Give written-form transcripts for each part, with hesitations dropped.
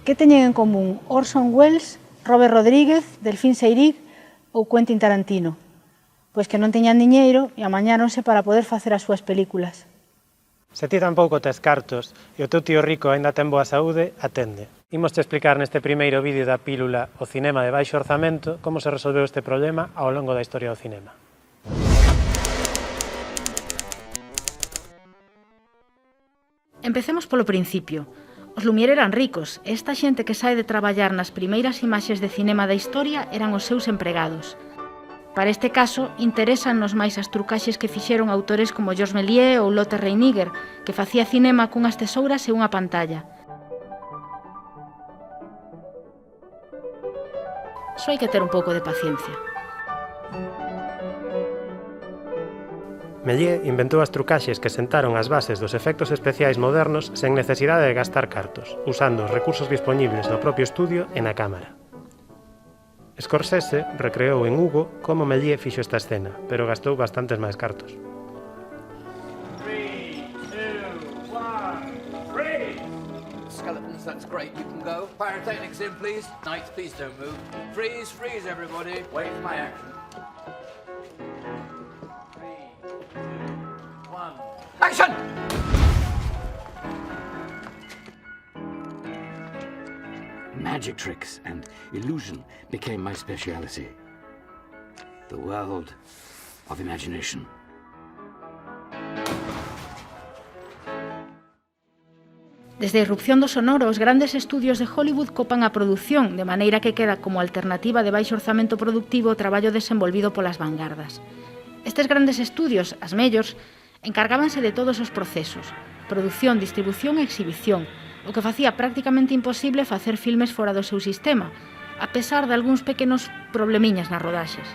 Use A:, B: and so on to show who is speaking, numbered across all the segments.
A: Que teñen en común Orson Welles, Robert Rodríguez, Delfín Seyrig ou Quentin Tarantino? Pois que non teñan diñeiro e amañáronse para poder facer as súas películas.
B: Se ti tampouco tes cartos e o teu tío rico aínda ten boa saúde, atende. Imos te explicar neste primeiro vídeo da pílula O cinema de baixo orzamento como se resolveu este problema ao longo da historia do cinema.
A: Empecemos polo principio. Os Lumière eran ricos e esta xente que sae de traballar nas primeiras imaxes de cinema da historia eran os seus empregados. Para este caso, interésannos máis as trucaxes que fixeron autores como Georges Méliès ou Lotte Reiniger, que facía cinema cunhas tesouras e unha pantalla. Só hai que ter un pouco de paciencia.
B: Méliès inventou as trucaxes que sentaron as bases dos efectos especiais modernos sen necesidade de gastar cartos, usando os recursos dispoñibles no propio estudio e na cámara. Scorsese recreou en Hugo como Méliès fixo esta escena, pero gastou bastantes máis cartos.
C: 3, 2, 1, freeze! Skeletons, that's great, you can go. Pyrotechnics in, please. Knights, please don't move. Freeze, freeze, everybody. Wait for my action. 3, 2, 1, action!
D: Magic tricks and illusion became my speciality. The world of imagination.
A: Desde a irrupción do sonoro, os grandes estudios de Hollywood copan a produción, de maneira que queda como alternativa de baixo orzamento productivo o traballo desenvolvido polas vanguardas. Estes grandes estudios, as mellors, encargábanse de todos os procesos: produción, distribución e exhibición, o que facía prácticamente imposible facer filmes fora do seu sistema, a pesar de algúns pequenos problemiñas nas rodaxes.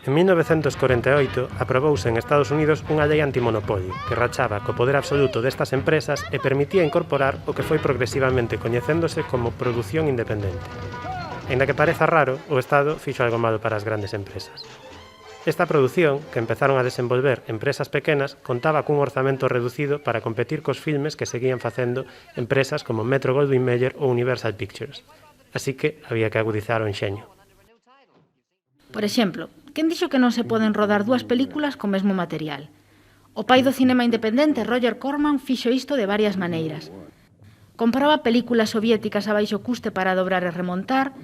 B: En 1948 aprobouse en Estados Unidos unha lei antimonopolio que rachaba co poder absoluto destas empresas e permitía incorporar o que foi progresivamente coñecéndose como produción independente. Aínda que pareza raro, o Estado fixo algo malo para as grandes empresas. Esta produción, que empezaron a desenvolver empresas pequenas, contaba cun orzamento reducido para competir cos filmes que seguían facendo empresas como Metro-Goldwyn-Mayer ou Universal Pictures. Así que había que agudizar o enxeño.
A: Por exemplo, quen dixo que non se poden rodar dúas películas co mesmo material? O pai do cinema independente, Roger Corman, fixo isto de varias maneiras. Compraba películas soviéticas a baixo custe para dobrar e remontar,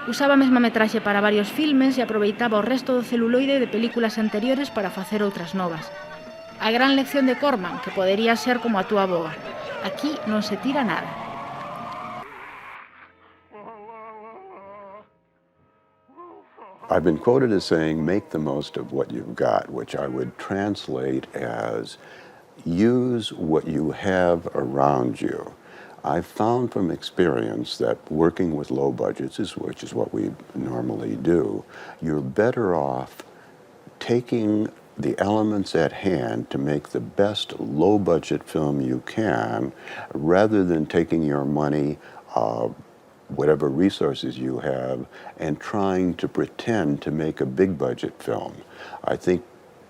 A: usaba a mesma metraxe para varios filmes e aproveitaba o resto do celuloide de películas anteriores para facer outras novas. A gran lección de Corman, que podería ser como a túa boa. Aquí non se tira nada.
E: I've been quoted as saying, make the most of what you've got, which I would translate as use what you have around you. I've found from experience that working with low budgets, which is what we normally do, you're better off taking the elements at hand to make the best low-budget film you can, rather than taking your money, whatever resources you have, and trying to pretend to make a big-budget film. I think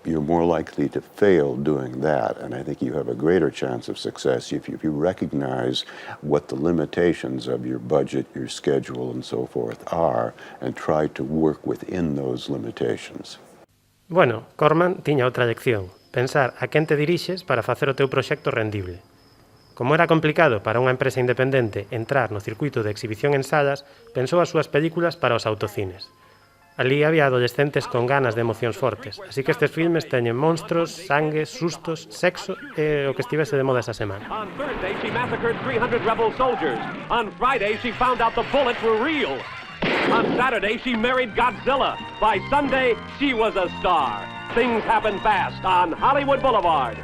E: you're more likely to fail doing that, and I think you have a greater chance of success if you recognize what the limitations of your budget, your schedule, and so forth are, and try to work within those limitations.
B: Bueno, Corman tiña outra lección: pensar a quen te dirixes para facer o teu proxecto rendible. Como era complicado para unha empresa independente entrar no circuito de exhibición en salas, pensou as súas películas para os autocines. Alí había adolescentes con ganas de emocións fortes, así que estes filmes teñen monstros, sangue, sustos, sexo e o que estivese de moda esa semana.
F: On Thursday she massacred 300 rebel soldiers. On Friday she found out the bullets were real. On Saturday she married Godzilla. By Sunday she was a star. Things happen fast on Hollywood Boulevard.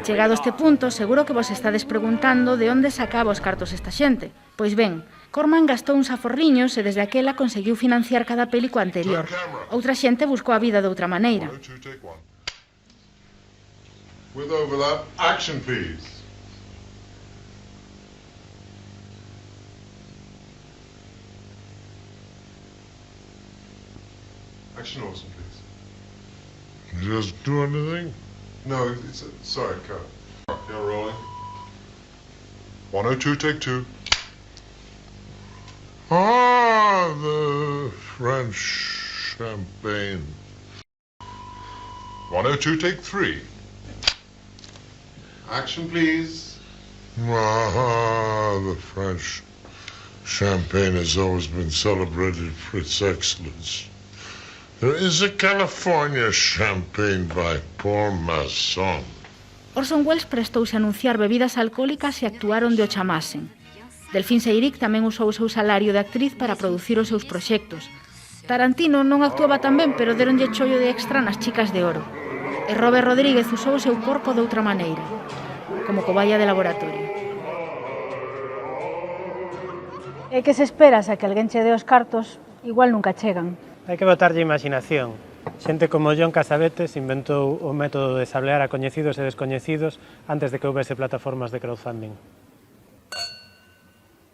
A: Chegado a este punto, seguro que vos estades preguntando de onde sacaba os cartos esta xente. Pois ben, Corman gastou uns aforriños e desde aquela conseguiu financiar cada pélico anterior. Outra xente buscou a vida de outra maneira.
G: With overlap, action please. Action Orson, please.
H: Just do anything?
G: No, sorry, cut. You're rolling. 102, take 2. Ah, the French champagne. 102, take 3. Action, please. Ah, the French champagne has always been celebrated for its excellence. There is a California champagne by Paul Masson.
A: Orson Welles prestouse a anunciar bebidas alcohólicas e actuaron de o chamasen. Delphine Seyrig tamén usou o seu salario de actriz para producir os seus proxectos. Tarantino non actuaba tan ben, pero deronlle chollo de extra nas Chicas de Oro. E Robert Rodríguez usou o seu corpo de outra maneira, como cobaya de laboratorio.
H: E que se esperas a que alguén che dé os cartos, igual nunca chegan.
B: Hai que botarlle imaginación. Xente como John Cassavetes inventou o método de sablear a coñecidos e descoñecidos antes de que houbese plataformas de crowdfunding.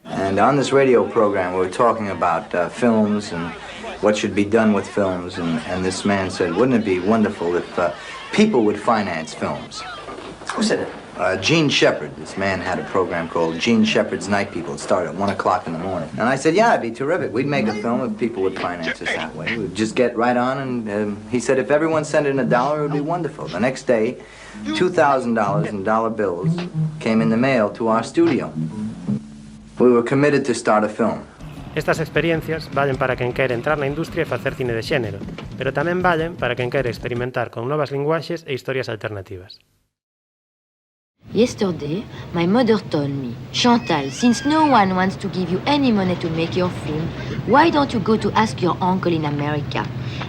I: And on this radio program we were talking about films and what should be done with films, and this man said, wouldn't it be wonderful if people would finance films? Who said it? Gene Shepard. This man had a program called Gene Shepard's Night People. It started at 1 o'clock in the morning. And I said, yeah, it'd be terrific. We'd make a film if people would finance us that way. We'd just get right on, and he said if everyone sent in $1, it would be wonderful. The next day, $2,000 in dollar bills came in the mail to our studio. We were committed to start a film.
B: Estas experiencias valen para quen quere entrar na industria e facer cine de xénero, pero tamén valen para quen quere experimentar con novas linguaxes e historias alternativas.
J: Yesterday, my mother told me, Chantal, since no one wants to give you any money to make your film, why don't you go to ask your uncle in America?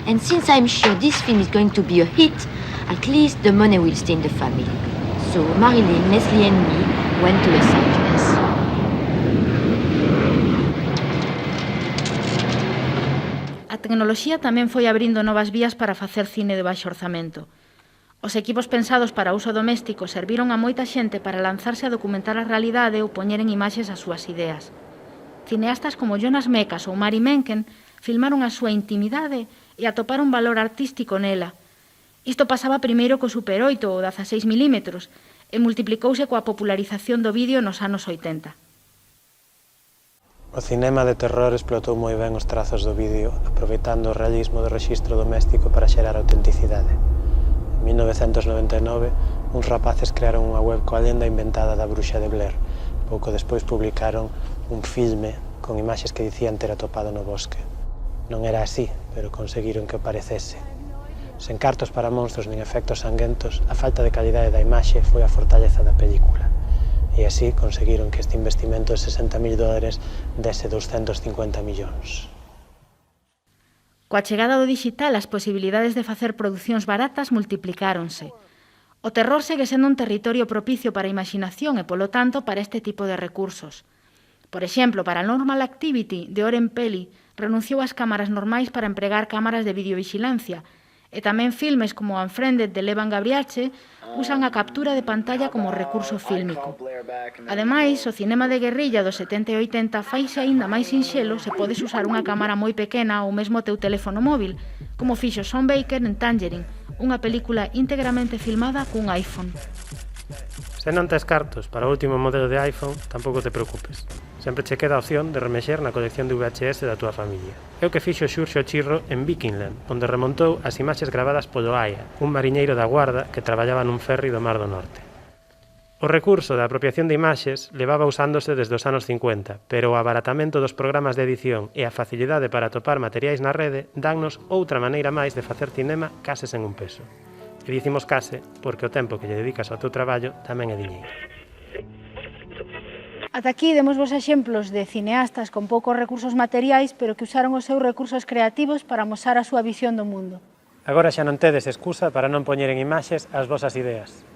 J: And since I'm sure this film is going to be a hit, at least the money will stay in the family. So Marilyn, Leslie and me went to Los Angeles.
A: A tecnoloxía tamén foi abrindo novas vías para facer cine de baixo orzamento. Os equipos pensados para uso doméstico serviron a moita xente para lanzarse a documentar a realidade ou poñer en imaxes as súas ideas. Cineastas como Jonas Mekas ou Mari Menken filmaron a súa intimidade e atoparon valor artístico nela. Isto pasaba primeiro co Super 8 ou 16 mm e multiplicouse coa popularización do vídeo nos anos 80.
B: O cinema de terror explotou moi ben os trazos do vídeo, aproveitando o realismo do rexistro doméstico para xerar autenticidade. En 1999, uns rapaces crearon unha web coa lenda inventada da bruxa de Blair. Pouco despois publicaron un filme con imaxes que dicían ter atopado no bosque. Non era así, pero conseguiron que o parecese. Sen cartos para monstros nin efectos sanguentos, a falta de calidade da imaxe foi a fortaleza da película. E así conseguiron que este investimento de $60.000 dese 250 millóns. Coa chegada do digital, as posibilidades de facer producións baratas multiplicáronse. O terror segue sendo un territorio propicio para a imaginación e, polo tanto, para este tipo de recursos. Por exemplo, Paranormal Activity, de Oren Peli, renunciou ás cámaras normais para empregar cámaras de videovigilancia, e tamén filmes como Unfriended de Levan Gabriache usan a captura de pantalla como recurso fílmico. Ademais, o cinema de guerrilla dos 70 e 80 faise aínda máis sinxelo se podes usar unha cámara moi pequena ou mesmo o teu teléfono móvil, como fixo Sean Baker en Tangerine, unha película íntegramente filmada cun iPhone. Se non tes cartos para o último modelo de iPhone, tampouco te preocupes. Sempre che queda a opción de remexer na colección de VHS da túa familia. É o que fixo Xurxo Chirro en Vikingland, onde remontou as imaxes gravadas polo Aya, un mariñeiro da Guarda que traballaba nun ferry do Mar do Norte. O recurso da apropiación de imaxes levaba usándose desde os anos 50, pero o abaratamento dos programas de edición e a facilidade para atopar materiais na rede dannos outra maneira máis de facer cinema case sen un peso. E dicimos case porque o tempo que lle dedicas ao teu traballo tamén é diñeiro.
H: Ata aquí demos vos exemplos de cineastas con poucos recursos materiais, pero que usaron os seus recursos creativos para amosar a súa visión do mundo.
B: Agora xa non tedes excusa para non poñer en imaxes as vosas ideas.